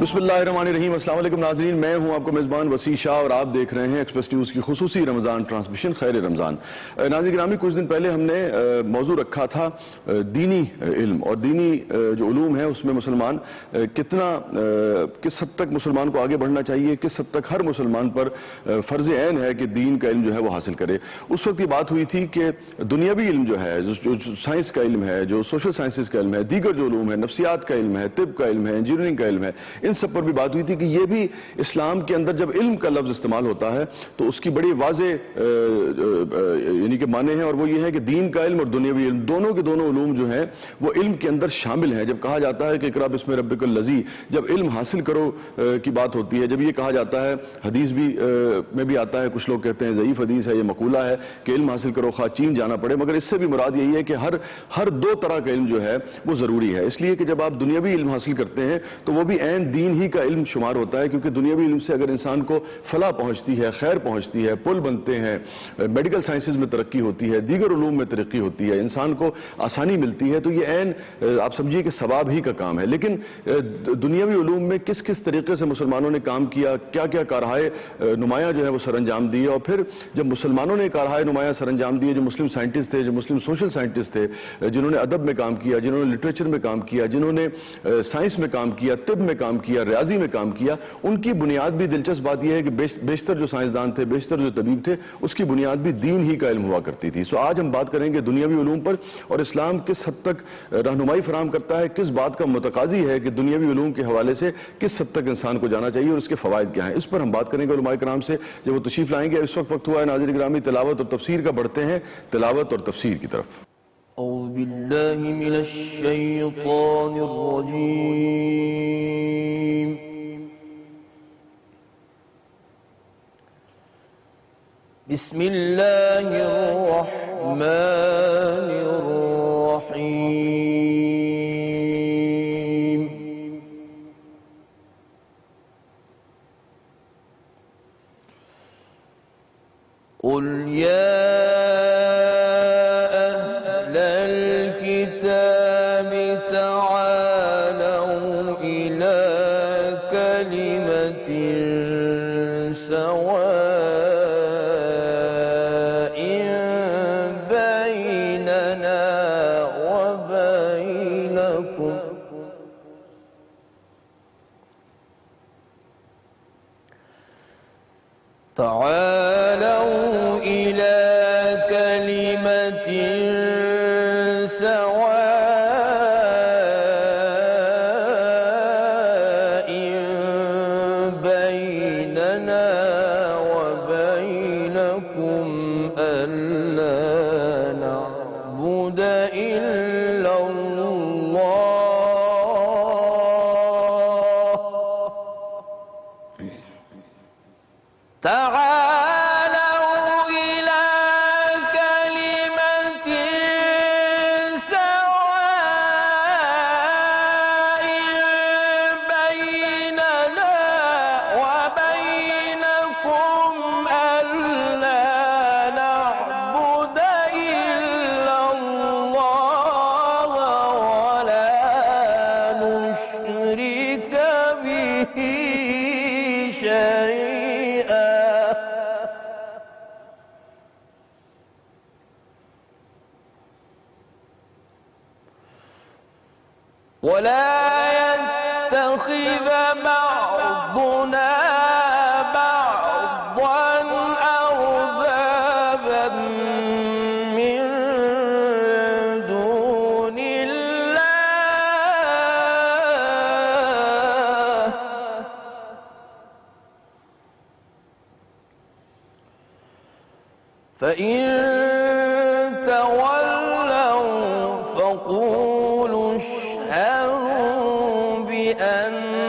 बिस्मिल्लाहिर्रहमानिर्रहीम। अस्सलाम वालेकुम नाज़रीन, मैं हूं आपको मेज़बान वसी शाह और आप देख रहे हैं एक्सप्रेस न्यूज़ की खुसूसी रमज़ान ट्रांसमिशन खैर रमज़ान। नाज़रीन गिरामी, कुछ दिन पहले हमने मौजू रखा था दीनी इल्म और दीनी जो उलूम है उसमें मुसलमान किस हद तक मुसलमान को आगे बढ़ना चाहिए, किस हद तक हर मुसलमान पर फ़र्ज़ ऐन है कि दीन का इल्म जो है वो हासिल करे। उस वक्त ये बात हुई थी कि दुनियावी इल्म जो है, जो साइंस का इल्म है, जो सोशल साइंसिस का इल्म है, दीगर जो उलूम है, नफ्सियात का इल्म है, तिब का इल्म है, इंजीनियरिंग का इल्म है, इन सब पर भी बात हुई थी कि ये भी इस्लाम के अंदर जब इल्म का लफ्ज़ इस्तेमाल होता है तो उसकी बड़ी वाज़े यानी कि माने हैं, और वो ये है कि दीन का इल्म और दुनियावी इल्म दोनों के दोनों उलूम जो हैं वो इल्म के अंदर शामिल हैं। जब कहा जाता है कि इक़रा बिस्मि रब्बिकल लज़ी, जब इल्म हासिल करो की बात होती है, जब ये कहा जाता है, हदीस भी में भी आता है, कुछ लोग कहते हैं ज़ईफ़ हदीस है, ये मकूला है कि इल्म हासिल करो खा चीन जाना पड़े, मगर इससे भी मुराद यही है कि हर दो तरह का इल्म जो है वो ज़रूरी है। इसलिए कि जब आप दुनियावी इल्म हासिल करते हैं तो वो भी ऐन दीन ही का इल्म शुमार होता है, क्योंकि दुनियावी इल्म से अगर इंसान को फलाह पहुंचती है, खैर पहुंचती है, पुल बनते हैं, मेडिकल साइंसेज में तरक्की होती है, दीगर उलूम में तरक्की होती है, इंसान को आसानी मिलती है, तो ये ऐन आप समझिए कि सवाब ही का काम है। लेकिन दुनियावी उलूम में किस किस तरीके से मुसलमानों ने काम किया, क्या क्या कारहाए नुमाया जो है वो सर अंजाम दिए, और फिर जब मुसलमानों ने कारहाए नुमाया सर अंजाम दिए, जो मुस्लिम साइंटिस्ट थे, जो मुस्लिम सोशल साइंटिस्ट थे, जिन्होंने अदब में काम किया, जिन्होंने लिटरेचर में काम किया, जिन्होंने साइंस में काम किया, तिब में काम किया, रियाजी में काम किया, उनकी बुनियाद भी दिलचस्प बात यह है कि बेशतर जो साइंसदान थे, बेशतर जो तबीब थे, उसकी बुनियाद भी दीन ही का इल्म हुआ करती थी। सो आज हम बात करेंगे दुनियावी उलूम पर, और इस्लाम किस हद तक रहनुमाई फराहम करता है, किस बात का मुतकाजी है कि दुनियावी उलूम के हवाले से किस हद तक इंसान को जाना चाहिए और इसके फवायद क्या हैं, इस पर हम बात करेंगे उलमाए कराम से जब वो तशरीफ लाएंगे। इस वक्त हुआ है नाज़रीन गिरामी तिलावत और तफसीर का, बढ़ते हैं तिलावत और तफसीर की तरफ। औज़ु बिल्लाहि मिनश शैतानिर रजीम। बिस्मिल्लाहिर रहमानिर रहीम। क़ुल या تعالوا إلى كلمة سواء بيننا وبينكم ألا نعبد إلا الله تعالوا إلى كلمة سواء بيننا وبينكم ألا نعبد إلا الله ولا نشرك به شيئا ولا يتخذ بعضنا بعضا أربابا من دون الله فإن تولوا فقولوا اشهدوا بأننا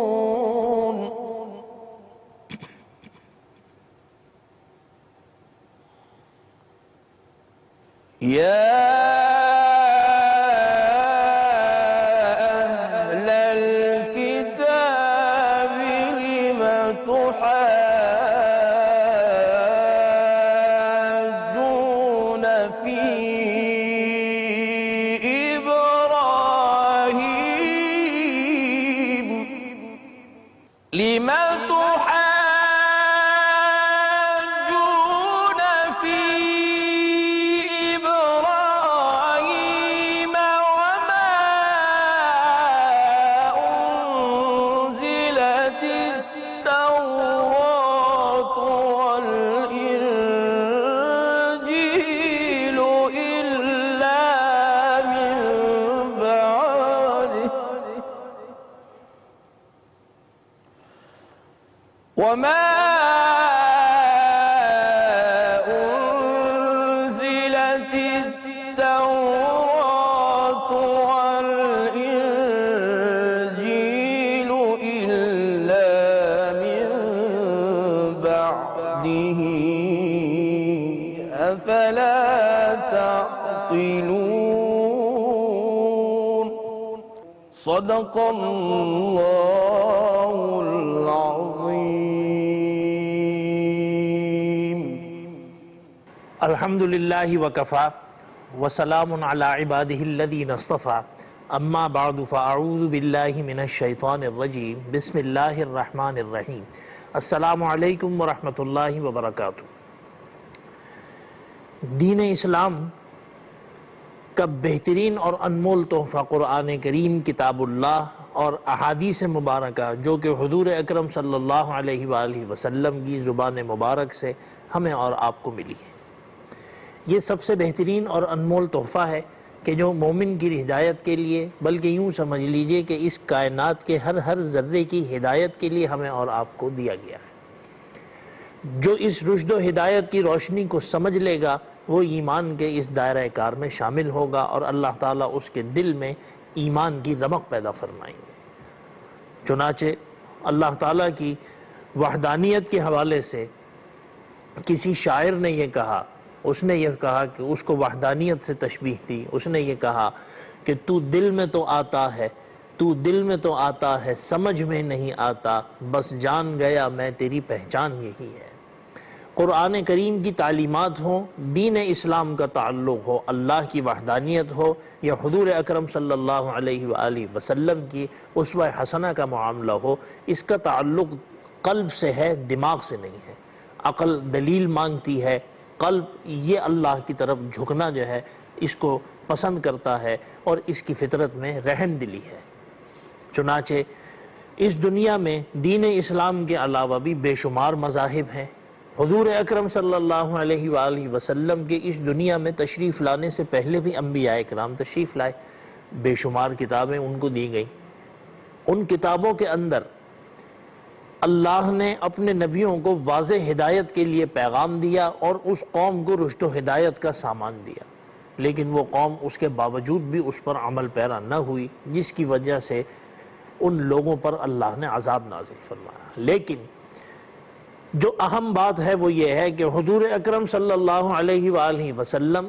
مسلمون يا أهل الكتاب لم تحاجون في लिमा तुहाज्जून फी इब्राहीम वमा उन्ज़िलतित तौरात वल इंजील इल्ला मिन बअदिह वमा उन्ज़िलतित तौरात वल इंजील इल्ला मिन बअदिही अफला तअक़िलून सदक़ल्लाहुल अज़ीम। अल्हम्दुलिल्लाहि वकफ़ा वसलामुन अला इबादिहिल्लज़ीना इस्तफ़ा अम्मा बअदु फ़अऊज़ु बिल्लाहि मिनश शैतानिर रजीम बिस्मिल्लाहिर रहमानिर रहीम। अस्सलामु अलैकुम व रहमतुल्लाहि व बरकातुहू। दीन इस्लाम का बेहतरीन और अनमोल तोहफ़ा क़ुरआन करीम किताबुल्लाह और अहादीस मुबारका जो कि हुज़ूर अकरम सल्लल्लाहु अलैहि वालैहि वसल्लम की ज़ुबान मुबारक से हमें और आपको मिली है। ये सबसे बेहतरीन और अनमोल तोहफ़ा है कि जो मोमिन की हिदायत के लिए, बल्कि यूँ समझ लीजिए कि इस कायनात के हर ज़र्रे की हिदायत के लिए हमें और आपको दिया गया है। जो इस रुश्द व हिदायत की रोशनी को समझ लेगा वो ईमान के इस दायरा कार में शामिल होगा और अल्लाह ताला उसके दिल में ईमान की रमक पैदा फरमाएंगे। चुनाचे अल्लाह ताला की वहदानियत के हवाले से किसी शायर ने यह कहा, उसने ये कहा कि उसको वहदानियत से तशबीह दी। उसने ये कहा कि तू दिल में तो आता है, तू दिल में तो आता है, समझ में नहीं आता, बस जान गया मैं तेरी पहचान यही है। कुरान करीम की तालीमात हो, दीन इस्लाम का ताल्लुक़ हो, अल्लाह की वहदानियत हो या हुज़ूर अकरम सल्लल्लाहु अलैहि वआलिहि वसल्लम की उस्वा हसना का मामला हो, इसका ताल्लुक़ क़ल्ब से है, दिमाग से नहीं है। अक़ल दलील मांगती है, क़ल्ब ये अल्लाह की तरफ झुकना जो है इसको पसंद करता है और इसकी फितरत में रहम दिली है। चुनाचे इस दुनिया में दीन इस्लाम के अलावा भी बेशुमार मज़ाहिब हैं। हुज़ूर अकरम सल्लल्लाहु अलैहि वालैहि वसल्लम के इस दुनिया में तशरीफ़ लाने से पहले भी अंबिया इकराम तशरीफ़ लाए, बेशुमार किताबें उनको दी गई। उन किताबों के अंदर अल्लाह ने अपने नबियों को वाज़े हिदायत के लिए पैगाम दिया और उस कौम को रुश्द व हिदायत का सामान दिया, लेकिन वो कौम उसके बावजूद भी उस पर अमल पैरा न हुई, जिसकी वजह से उन लोगों पर अल्लाह ने अज़ाब नाज़िल फरमाया। लेकिन जो अहम बात है वो ये है कि हुज़ूर अकरम सल्लल्लाहु अलैहि वालैहि वसल्लम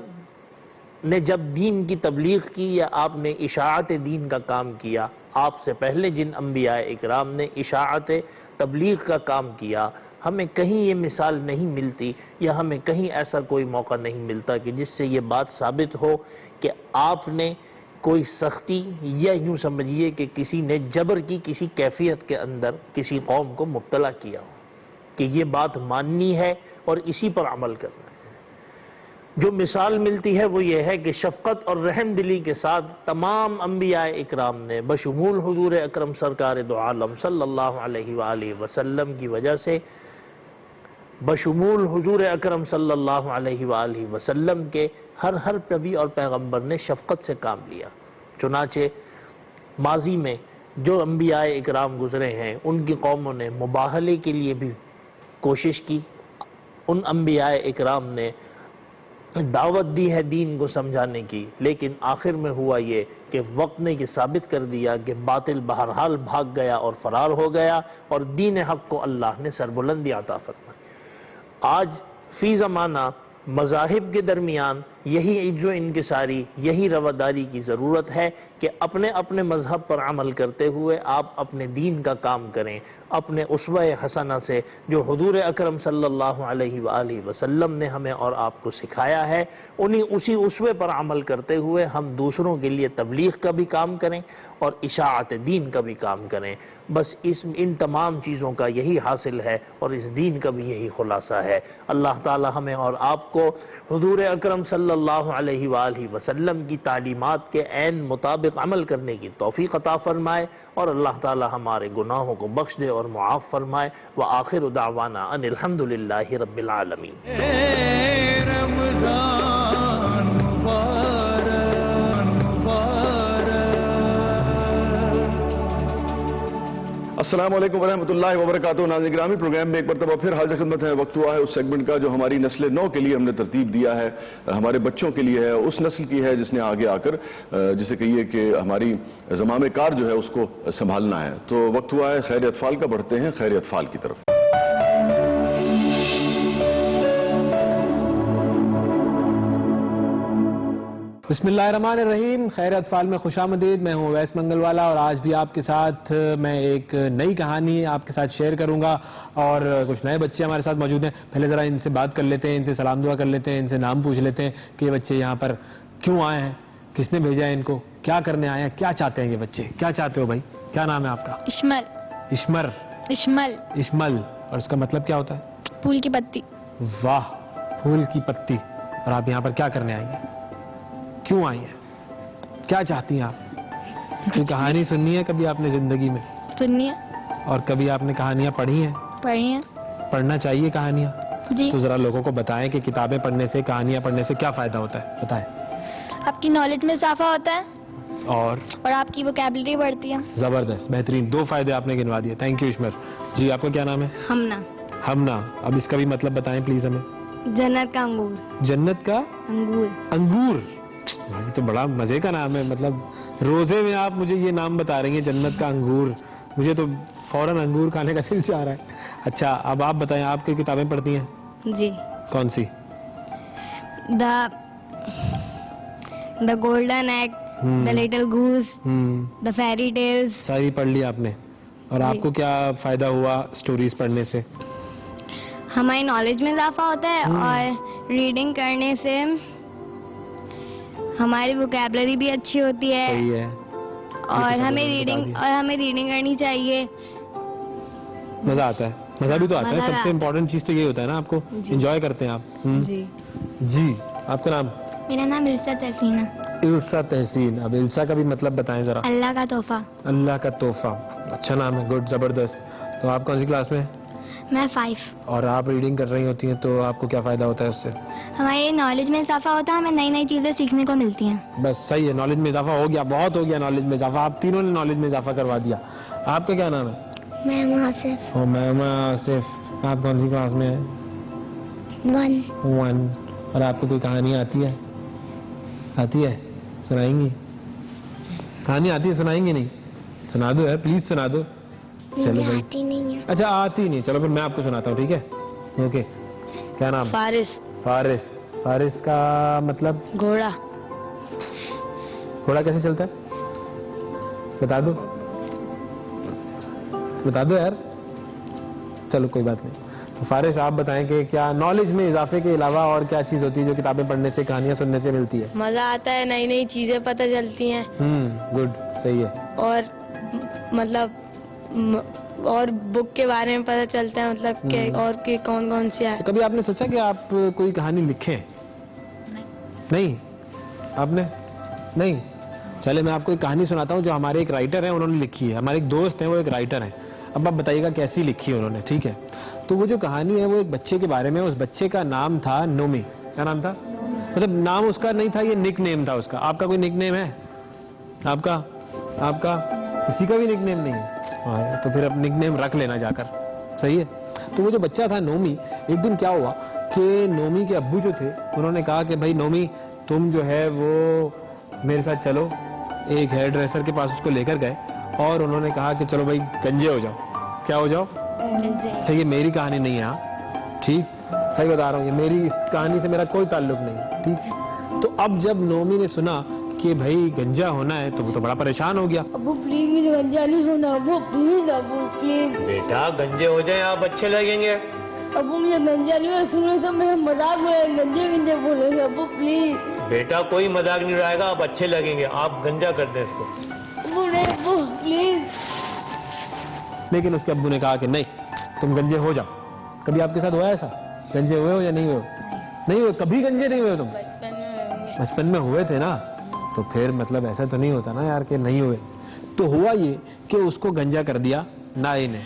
ने जब दीन की तबलीग की या आपने इशाअत दीन का काम किया, आपसे पहले जिन अंबिया इकराम ने इशाअत तबलीग का काम किया, हमें कहीं ये मिसाल नहीं मिलती या हमें कहीं ऐसा कोई मौका नहीं मिलता कि जिससे ये बात साबित हो कि आपने कोई सख्ती या यूँ समझिए कि किसी ने जबर की किसी कैफियत के अंदर किसी कौम को मुब्तला किया हो, कि ये बात माननी है और इसी पर अमल करना है। जो मिसाल मिलती है वो ये है कि शफ़क़त और रहम दिली के साथ तमाम अंबिया इकराम ने बशमूल हुज़ूर अकरम सरकार दो आलम सल्लल्लाहु अलैहि वालैहि वसल्लम की वजह से, बशमूल हुज़ूर अकरम सल्लल्लाहु अलैहि वालैहि वसल्लम के हर नबी और पैगम्बर ने शफ़क़त से काम लिया। चुनाचे माजी में जो अंबिया इकराम गुज़रे हैं उनकी कौमों ने मुबाहले के लिए भी कोशिश की। उन अंबिया इकराम ने दावत दी है दीन को समझाने की, लेकिन आखिर में हुआ ये कि वक्त ने ये साबित कर दिया कि बातिल बहरहाल भाग गया और फरार हो गया और दीन हक़ को अल्लाह ने सरबुलंदी अता फरमाई। आज फ़ी ज़माना मज़ाहिब के दरमियान यही इज्जो इनकिसारी, यही रवादारी की ज़रूरत है कि अपने अपने मज़हब पर अमल करते हुए आप अपने दीन का काम करें, अपने उसवा-ए हसना से जो हुजूर अकरम सल्लल्लाहु अलैहि वसल्लम ने हमें और आपको सिखाया है, उसी उसवे पर अमल करते हुए हम दूसरों के लिए तबलीग का भी काम करें और इशाअत दीन का भी काम करें। बस इन तमाम चीज़ों का यही हासिल है और इस दीन का भी यही खुलासा है। अल्लाह ताला हमें और आपको हुजूर अकरम सल्लल्लाहु अलैहि वसल्लम की तालीमात के ऐन मुताबिक अमल करने की तौफीक अता फरमाए और अल्लाह ताला हमारे गुनाहों को बख्श दे और मुआफ़ फरमाए। व आखिर दावाना अनिल हम्दुलिल्लाहि रब्बिल आलमीन। अस्सलाम वालेकुम वरहमतुल्लाहि वबरकातुहू। नाज़रीन गिरामी, प्रोग्राम में एक मरतबा फिर हाजिर खिदमत है। वक्त हुआ है उस सेगमेंट का जो हमारी नस्ल नौ के लिए हमने तरतीब दिया है, हमारे बच्चों के लिए है, उस नस्ल की है जिसने आगे आकर जिसे कहिए कि हमारी ज़मामे कार जो है उसको संभालना है। तो वक्त हुआ है खैर अतफाल का। बढ़ते हैं खैर अतफाल की तरफ। बिस्मिल्लाहिर्रहमानिर्रहीम। खैर अतफाल में खुशामदीद। मैं हूँ वैस मंगलवाला और आज भी आपके साथ मैं एक नई कहानी आपके साथ शेयर करूँगा और कुछ नए बच्चे हमारे साथ मौजूद हैं। पहले ज़रा इनसे बात कर लेते हैं, इनसे सलाम दुआ कर लेते हैं, इनसे नाम पूछ लेते हैं कि ये बच्चे यहाँ पर क्यों आए हैं, किसने भेजा है इनको, क्या करने आए हैं, क्या चाहते हैं ये बच्चे, क्या चाहते हो भाई? क्या नाम है आपका? इश्मल। इश्मर। इश्मल। इश्मल। और उसका मतलब क्या होता है? फूल की पत्ती। वाह, फूल की पत्ती। और आप यहाँ पर क्या करने आई हैं, क्यों आई हैं, क्या चाहती हैं आप? कोई कहानी सुननी है कभी आपने जिंदगी में? सुननी है। और कभी आपने कहानियां पढ़ी हैं? पढ़ी है। पढ़ना चाहिए कहानियां। जी। तो जरा लोगों को बताएं कि किताबें पढ़ने से, कहानियां पढ़ने से क्या फायदा होता है, बताएं। आपकी नॉलेज में इजाफा होता है और आपकी वोकैबुलरी बढ़ती है। जबरदस्त, बेहतरीन, 2 फायदे आपने गिनवा दिए। थैंक यू इश्मर जी। आपका क्या नाम है? हमना। हमना। अब इसका भी मतलब बताएं प्लीज हमें। जन्नत का अंगूर। जन्नत का अंगूर। अंगूर। ये तो बड़ा मजे का नाम है। मतलब रोजे में आप मुझे ये नाम बता रही हैं, जन्नत का अंगूर। मुझे तो फौरन अंगूर खाने का दिल चाह रहा है। अच्छा, अब आप बताएं, आप क्या किताबें पढ़ती हैं? जी। कौन सी? The golden egg, the little goose, the fairy tales. सारी पढ़ ली आपने। और आपको क्या फायदा हुआ स्टोरीज पढ़ने से? हमारी नॉलेज में इजाफा होता है और रीडिंग करने से हमारी वोकैबुलरी भी अच्छी होती है। सही है। और हमें रीडिंग करनी चाहिए। मजा आता है, मजा भी तो आता है। मजा सबसे आता इम्पोर्टेंट चीज तो ये होता है ना, आपको एंजॉय करते हैं आप। जी। जी। आपका नाम? मेरा नाम इल्सा तहसीन है। इल्सा तहसीन। अब इल्सा का भी मतलब बताएं जरा। अल्लाह का तोहफा। अल्लाह का तोहफा। अच्छा नाम है, गुड, जबरदस्त। तो आप कौन सी क्लास में? मैं 5। और आप रीडिंग कर रही होती हैं तो आपको क्या फायदा होता है उससे? हमारी नॉलेज में इजाफा होता है, हमें नई नई चीजें सीखने को मिलती हैं। बस सही है, नॉलेज में इजाफा हो गया, बहुत हो गया नॉलेज में इजाफा। आप तीनों ने नॉलेज में इजाफा करवा दिया। आपका क्या नाम है? मैं आसिफ। ओ मैं आसिफ। आप कौन सी क्लास में हैं? 1। और आपको कोई कहानी आती है? आती है? सुनाएंगी? कहानी आती है, सुनाएंगी नहीं? सुना दो यार, प्लीज सुना दो। चलो भाई। आती नहीं है। अच्छा, आती नहीं, चलो फिर मैं आपको सुनाता हूँ, ठीक है? ओके। क्या नाम? फारिस। फारिस। फारिस का मतलब? घोड़ा। घोड़ा कैसे चलता है, बता दो, बता दो यार। चलो कोई बात नहीं। तो फारिस, आप बताएं कि क्या नॉलेज में इजाफे के अलावा और क्या चीज होती है जो किताबें पढ़ने से, कहानियां सुनने से मिलती है? मजा आता है, नई नई चीजें पता चलती हैं। गुड, सही है। और मतलब और बुक के बारे में पता चलता है, मतलब कि और कि कौन कौन सी है। तो कभी आपने सोचा कि आप कोई कहानी लिखें? नहीं। आपने नहीं? चले मैं आपको एक कहानी सुनाता हूँ जो हमारे एक राइटर हैं, उन्होंने लिखी है। हमारे एक दोस्त हैं, वो एक राइटर हैं। अब आप बताइएगा कैसी लिखी है उन्होंने, ठीक है? तो वो जो कहानी है वो एक बच्चे के बारे में। उस बच्चे का नाम था नोमी। क्या नाम था? मतलब नाम उसका नहीं था, ये निक नेम था उसका। आपका कोई निक नेम है? आपका? आपका किसी का भी निक नेम नहीं है? हाँ, तो फिर अब निक नेम रख लेना जाकर, सही है? तो वो जो बच्चा था नोमी, एक दिन क्या हुआ कि नोमी के अब्बू जो थे उन्होंने कहा कि भाई नोमी, तुम जो है वो मेरे साथ चलो। एक हेयर ड्रेसर के पास उसको लेकर गए और उन्होंने कहा कि चलो भाई गंजे हो जाओ। क्या हो जाओ? सही, ये मेरी कहानी नहीं है, हाँ ठीक, सही बता रहा हूँ, ये मेरी इस कहानी से मेरा कोई ताल्लुक नहीं है, ठीक? अब जब नोमी ने सुना कि भाई गंजा होना है तो वो तो बड़ा परेशान हो गया। अबू प्लीज मुझे गंजा नहीं होना, अबू प्लीज। बेटा गंजे हो जाए आप अच्छे लगेंगे। अबू मुझे गंजा नहीं होना, सुनो सब मेरा मजाक उड़ाए, गंजे गंजे बोले, अबू प्लीज। बेटा कोई मजाक नहीं उड़ाएगा, आप अच्छे लगेंगे, आप गंजा कर दें इसको। अबू नहीं, अबू प्लीज। लेकिन उसके अब्बू ने कहा कि नहीं, तुम गंजे हो जाओ। कभी आपके साथ हुआ ऐसा? गंजे हुए हो या नहीं हुए? नहीं हुए, कभी गंजे नहीं हुए तुम? बचपन में हुए थे ना, तो फिर मतलब ऐसा तो नहीं होता ना यार कि नहीं हुए। तो हुआ ये कि उसको गंजा कर दिया नाई ने।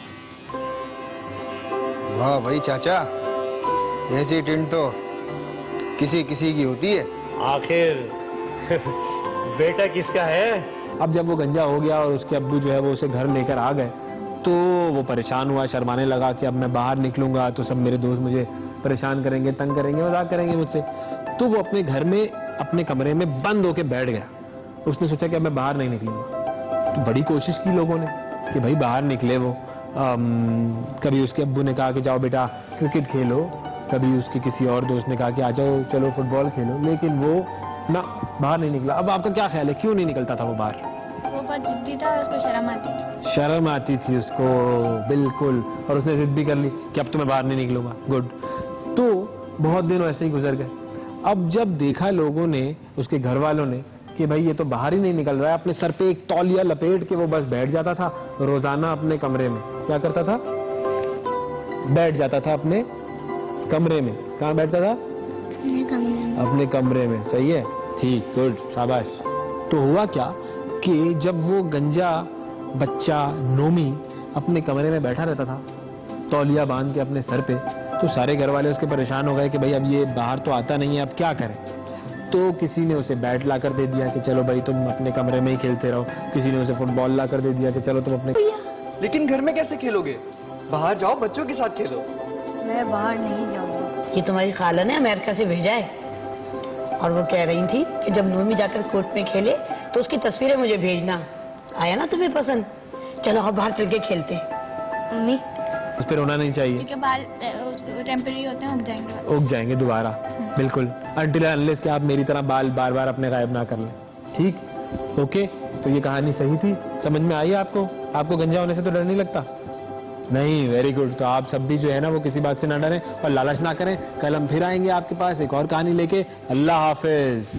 वाह भाई चाचा, ऐसी टिंट तो किसी किसी की होती है। आखिर बेटा किसका है? अब जब वो गंजा हो गया और उसके अब्बू जो है वो उसे घर लेकर आ गए, तो वो परेशान हुआ, शर्माने लगा कि अब मैं बाहर निकलूंगा तो सब मेरे दोस्त मुझे परेशान करेंगे, तंग करेंगे, मजाक करेंगे मुझसे। तो वो अपने घर में अपने कमरे में बंद होके बैठ गया। उसने सोचा कि अब मैं बाहर नहीं निकलूंगा। तो बड़ी कोशिश की लोगों ने कि भाई बाहर निकले वो। कभी उसके अब्बू ने कहा कि जाओ बेटा क्रिकेट खेलो, कभी उसके किसी और दोस्त ने कहा कि आ जाओ चलो फुटबॉल खेलो, लेकिन वो ना बाहर नहीं निकला। अब आपका क्या ख्याल है, क्यों नहीं निकलता था वो बाहर? वो बहुत जिद्दी था, उसको शर्म आती थी। शर्म आती थी उसको, बिल्कुल। और उसने जिद भी कर ली कि अब तो मैं बाहर नहीं निकलूंगा। गुड। तो बहुत दिन ऐसे ही गुजर गए। अब जब देखा लोगों ने, उसके घर वालों ने, कि भाई ये तो बाहर ही नहीं निकल रहा है, अपने सर पे एक तौलिया लपेट के वो बस बैठ जाता था रोजाना अपने कमरे में। क्या करता था? बैठ जाता था अपने कमरे में। कहाँ बैठता था? अपने कमरे में। सही है, ठीक, गुड, शाबाश। तो हुआ क्या कि जब वो गंजा बच्चा नोमी अपने कमरे में बैठा रहता था तौलिया बांध के अपने सर पे, तो सारे घर वाले उसके परेशान हो गए कि भाई अब ये बाहर तो आता नहीं है, अब क्या करें। तो किसी ने उसे बैट ला कर दे दिया कि चलो भाई तुम अपने कमरे में ही खेलते रहो। किसी ने उसे फुटबॉल ला कर दे दिया कि चलो तुम अपने। लेकिन घर में कैसे खेलोगे? बाहर जाओ, बच्चों के साथ खेलो। मैं बाहर नहीं जाऊंगा। ये तुम्हारी खाला ने अमेरिका से भेजा है, और वो कह रही थी कि जब नोमी जाकर कोर्ट में खेले तो उसकी तस्वीरें मुझे भेजना। आया ना तुम्हें पसंद? चलो और बाहर चल के खेलते हैं। मम्मी, उस पर रोना नहीं चाहिए, क्योंकि बाल टेम्परेरी होते हैं, उग जाएंगे दोबारा। बिल्कुल, अनटिल अनलेस कि आप मेरी तरह बाल बार बार अपने गायब ना कर लें। ठीक, ओके। तो ये कहानी सही थी, समझ में आई आपको? आपको गंजा होने से तो डर नहीं लगता? नहीं, वेरी गुड। तो आप सब भी जो है ना वो किसी बात से ना डरें और लालच ना करें। कल हम फिर आएंगे आपके पास एक और कहानी लेके। अल्लाह हाफिज।